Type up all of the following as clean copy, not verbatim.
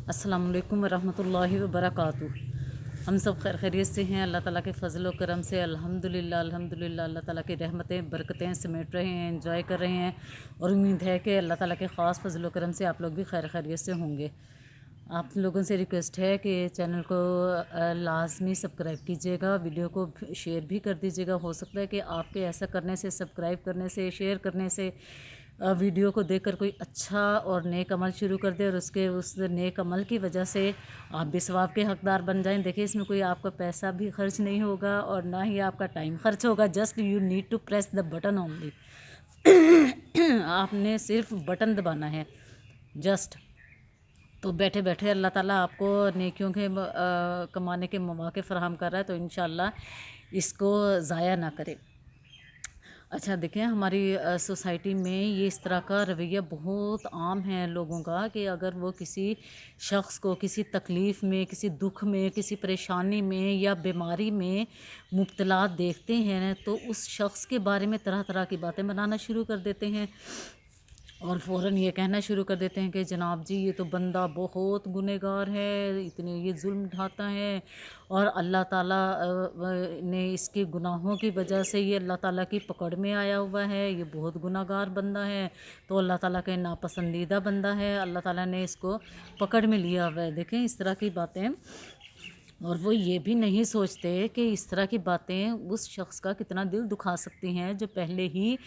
अस्सलाम वालेकुम रहमतुल्लाहि व बरकातुहू। हम सब खैरियत से हैं। अल्लाह ताला के फ़ज़ल व करम से अल्हम्दुलिल्लाह अल्हम्दुलिल्लाह अल्लाह ताला की रहमतें बरकतें समेट रहे हैं, एंजॉय कर रहे हैं। और उम्मीद है कि अल्लाह ताला के ख़ास फ़ज़ल व करम से आप लोग भी खैरियत से होंगे। आप लोगों से रिक्वेस्ट है कि चैनल को लाजमी सब्सक्राइब कीजिएगा, वीडियो को शेयर भी कर दीजिएगा। हो सकता है कि आपके ऐसा करने से, सब्सक्राइब करने से, शेयर करने से वीडियो को देखकर कोई अच्छा और नेक अमल शुरू कर दे और उस नेक अमल की वजह से आप भी सवाब के हकदार बन जाएं। देखिए, इसमें कोई आपका पैसा भी खर्च नहीं होगा और ना ही आपका टाइम खर्च होगा। Just you need to press the button only. आपने सिर्फ बटन दबाना है जस्ट। तो बैठे बैठे अल्लाह ताला आपको नेकियों के कमाने के मौके फ़राहम कर रहा है, तो इंशाल्लाह इसको ज़ाया ना करें। अच्छा, देखें, हमारी सोसाइटी में ये इस तरह का रवैया बहुत आम है लोगों का कि अगर वो किसी शख्स को किसी तकलीफ़ में, किसी दुख में, किसी परेशानी में या बीमारी में मुब्तला देखते हैं तो उस शख्स के बारे में तरह तरह की बातें बनाना शुरू कर देते हैं और फ़ौरन ये कहना शुरू कर देते हैं कि जनाब जी, ये तो बंदा बहुत गुनहगार है, इतने ये जुल्म ढाता है और अल्लाह ताला ने इसके गुनाहों की वजह से ये अल्लाह ताला की पकड़ में आया हुआ है, ये बहुत गुनहगार बंदा है, तो अल्लाह ताला के नापसंदीदा बंदा है, अल्लाह ताला ने इसको पकड़ में लिया हुआ है। देखें, इस तरह की बातें। और वो ये भी नहीं सोचते कि इस तरह की बातें उस शख्स का कितना दिल दुखा सकती हैं जो पहले ही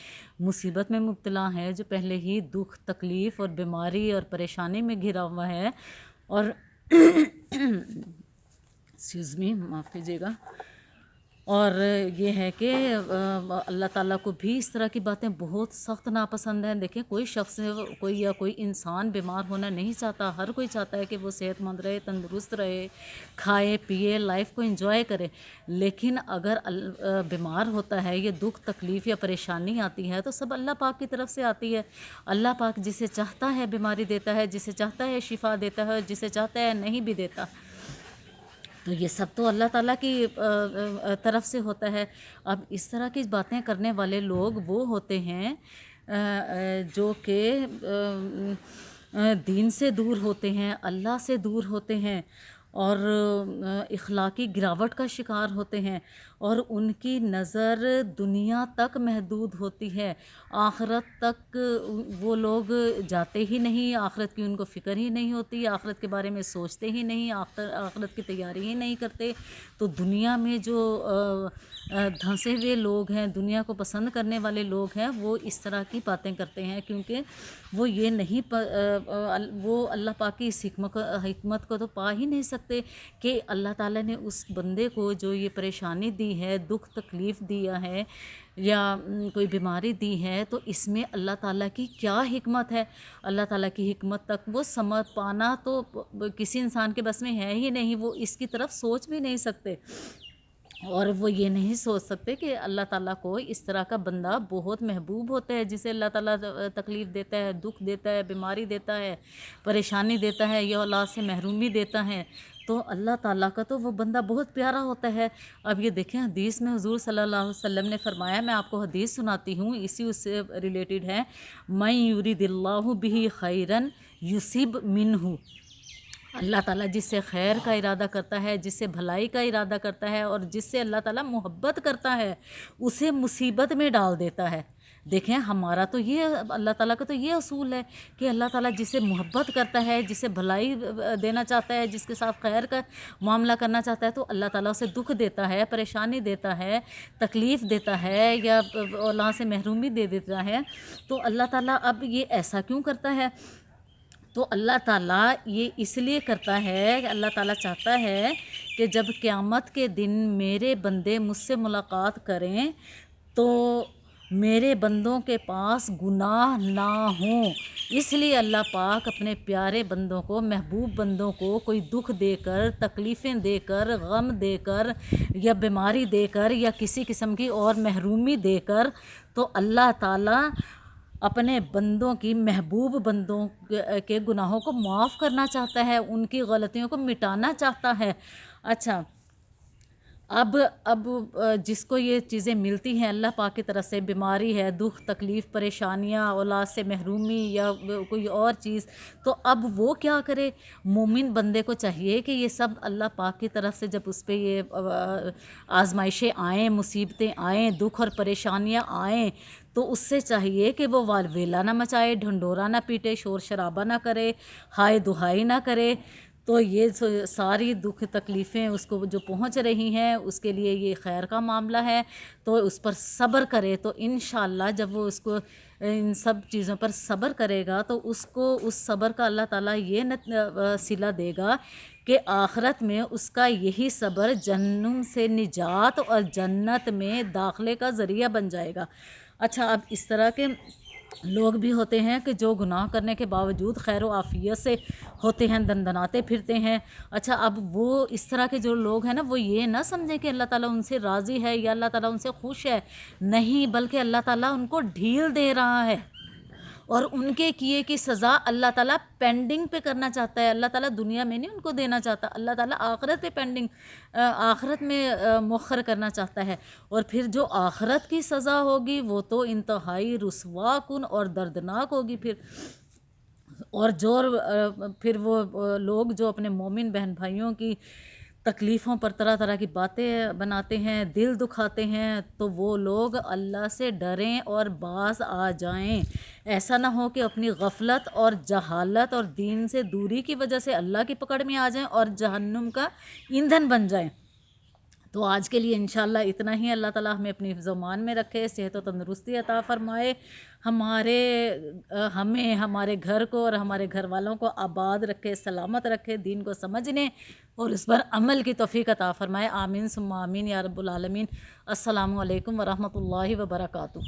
मुसीबत में मुब्तला है, जो पहले ही दुख, तकलीफ़ और बीमारी और परेशानी में घिरा हुआ है। और एक्सक्यूज़ मी, माफ़ कीजिएगा। और ये है कि अल्लाह ताला को भी इस तरह की बातें बहुत सख्त नापसंद हैं। देखिए, कोई शख्स कोई इंसान बीमार होना नहीं चाहता। हर कोई चाहता है कि वो सेहतमंद रहे, तंदुरुस्त रहे, खाए पिए, लाइफ को एंजॉय करे। लेकिन अगर बीमार होता है, ये दुख, तकलीफ़ या परेशानी आती है तो सब अल्लाह पाक की तरफ से आती है। अल्लाह पाक जिसे चाहता है बीमारी देता है, जिसे चाहता है शिफा देता है, जिसे चाहता है नहीं भी देता। तो ये सब तो अल्लाह ताला की तरफ से होता है। अब इस तरह की बातें करने वाले लोग वो होते हैं जो कि दीन से दूर होते हैं, अल्लाह से दूर होते हैं और इखलाकी गिरावट का शिकार होते हैं और उनकी नज़र दुनिया तक महदूद होती है। आखिरत तक वो लोग जाते ही नहीं, आखिरत की उनको फ़िक्र ही नहीं होती, आखिरत के बारे में सोचते ही नहीं, आखिरत की तैयारी ही नहीं करते। तो दुनिया में जो धंसे हुए लोग हैं, दुनिया को पसंद करने वाले लोग हैं, वो इस तरह की बातें करते हैं क्योंकि वो ये नहीं वो अल्लाह पाक की इस हिकमत को तो पा ही नहीं सकते कि अल्लाह ताला ने उस बंदे को जो ये परेशानी दी है, दुख तकलीफ़ दिया है या कोई बीमारी दी है, तो इसमें अल्लाह ताला की क्या हिकमत है। अल्लाह ताला की हिकमत तक वो समझ पाना तो किसी इंसान के बस में है ही नहीं। वो इसकी तरफ सोच भी नहीं सकते और वो ये नहीं सोच सकते कि अल्लाह ताला को इस तरह का बंदा बहुत महबूब होता है, जिसे अल्लाह ताला तकलीफ़ देता है, दुख देता है, बीमारी देता है, परेशानी देता है या औलाद से महरूमी देता है। तो अल्लाह ताला का तो वो बंदा बहुत प्यारा होता है। अब ये देखें, हदीस में हुज़ूर सल्लल्लाहु अलैहि वसल्लम ने फरमाया, मैं आपको हदीस सुनाती हूँ, इसी उससे रिलेटेड है। मैं युरिदिल्लाहु बिही खैरन युसिब मिनहु। अल्लाह ताला जिससे खैर का इरादा करता है, जिससे भलाई का इरादा करता है और जिससे अल्लाह ताला मोहब्बत करता है, उसे मुसीबत में डाल देता है। देखें, हमारा तो ये अल्लाह ताला का तो ये असूल है कि अल्लाह ताला जिसे मोहब्बत करता है, जिसे भलाई देना चाहता है, जिसके साथ खैर का मामला करना चाहता है, तो अल्लाह ताला उसे दुख देता है, परेशानी देता है, तकलीफ़ देता है या औलाद से महरूमी दे देता है। तो अल्लाह ताला अब ये ऐसा क्यों करता है? तो अल्लाह ताला ये इसलिए करता है कि अल्लाह ताला चाहता है कि जब क़यामत के दिन मेरे बंदे मुझसे मुलाकात करें तो मेरे बंदों के पास गुनाह ना हो। इसलिए अल्लाह पाक अपने प्यारे बंदों को, महबूब बंदों को कोई दुख देकर, तकलीफ़ें देकर, गम देकर या बीमारी देकर या किसी किस्म की और महरूमी देकर, तो अल्लाह ताला अपने बंदों की, महबूब बंदों के गुनाहों को माफ़ करना चाहता है, उनकी गलतियों को मिटाना चाहता है। अच्छा, اب جس کو یہ چیزیں ملتی ہیں اللہ پاک کی طرف سے، بیماری ہے، دکھ تکلیف پریشانیاں، اولاد سے محرومی یا کوئی اور چیز، تو اب وہ کیا کرے؟ مومن بندے کو چاہیے کہ یہ سب اللہ پاک کی طرف سے جب اس پہ یہ آزمائشیں آئیں، مصیبتیں آئیں، دکھ اور پریشانیاں آئیں، تو اس سے چاہیے کہ وہ ویلا نہ مچائے، ڈھنڈورا نہ پیٹے، شور شرابہ نہ کرے، ہائے دہائی نہ کرے۔ تو یہ ساری دکھ تکلیفیں اس کو جو پہنچ رہی ہیں اس کے لیے یہ خیر کا معاملہ ہے، تو اس پر صبر کرے، تو انشاءاللہ جب وہ اس کو ان سب چیزوں پر صبر کرے گا تو اس کو اس صبر کا اللہ تعالیٰ یہ صلہ دے گا کہ آخرت میں اس کا یہی صبر جہنم سے نجات اور جنت میں داخلے کا ذریعہ بن جائے گا۔ اچھا، اب اس طرح کے لوگ بھی ہوتے ہیں کہ جو گناہ کرنے کے باوجود خیر و عافیت سے ہوتے ہیں، دندناتے پھرتے ہیں۔ اچھا، اب وہ اس طرح کے جو لوگ ہیں نا، وہ یہ نہ سمجھیں کہ اللہ تعالیٰ ان سے راضی ہے یا اللہ تعالیٰ ان سے خوش ہے، نہیں، بلکہ اللہ تعالیٰ ان کو ڈھیل دے رہا ہے، اور ان کے کیے کی سزا اللہ تعالیٰ پینڈنگ پہ کرنا چاہتا ہے۔ اللہ تعالیٰ دنیا میں نہیں ان کو دینا چاہتا، اللہ تعالیٰ آخرت پہ پینڈنگ، آخرت میں مؤخر کرنا چاہتا ہے۔ اور پھر جو آخرت کی سزا ہوگی وہ تو انتہائی رسوا کن اور دردناک ہوگی پھر۔ اور جو پھر وہ لوگ جو اپنے مومن بہن بھائیوں کی تکلیفوں پر طرح طرح کی باتیں بناتے ہیں، دل دکھاتے ہیں، تو وہ لوگ اللہ سے ڈریں اور باز آ جائیں۔ ایسا نہ ہو کہ اپنی غفلت اور جہالت اور دین سے دوری کی وجہ سے اللہ کی پکڑ میں آ جائیں اور جہنم کا ایندھن بن جائیں۔ تو آج کے لیے انشاءاللہ اتنا ہی۔ اللہ تعالیٰ ہمیں اپنی حفظ و امان میں رکھے، صحت و تندرستی عطا فرمائے، ہمیں، ہمارے گھر کو اور ہمارے گھر والوں کو آباد رکھے، سلامت رکھے، دین کو سمجھنے اور اس پر عمل کی توفیق عطا فرمائے۔ آمین ثم آمین یا رب العالمین۔ السلام علیکم ورحمۃ اللہ وبرکاتہ۔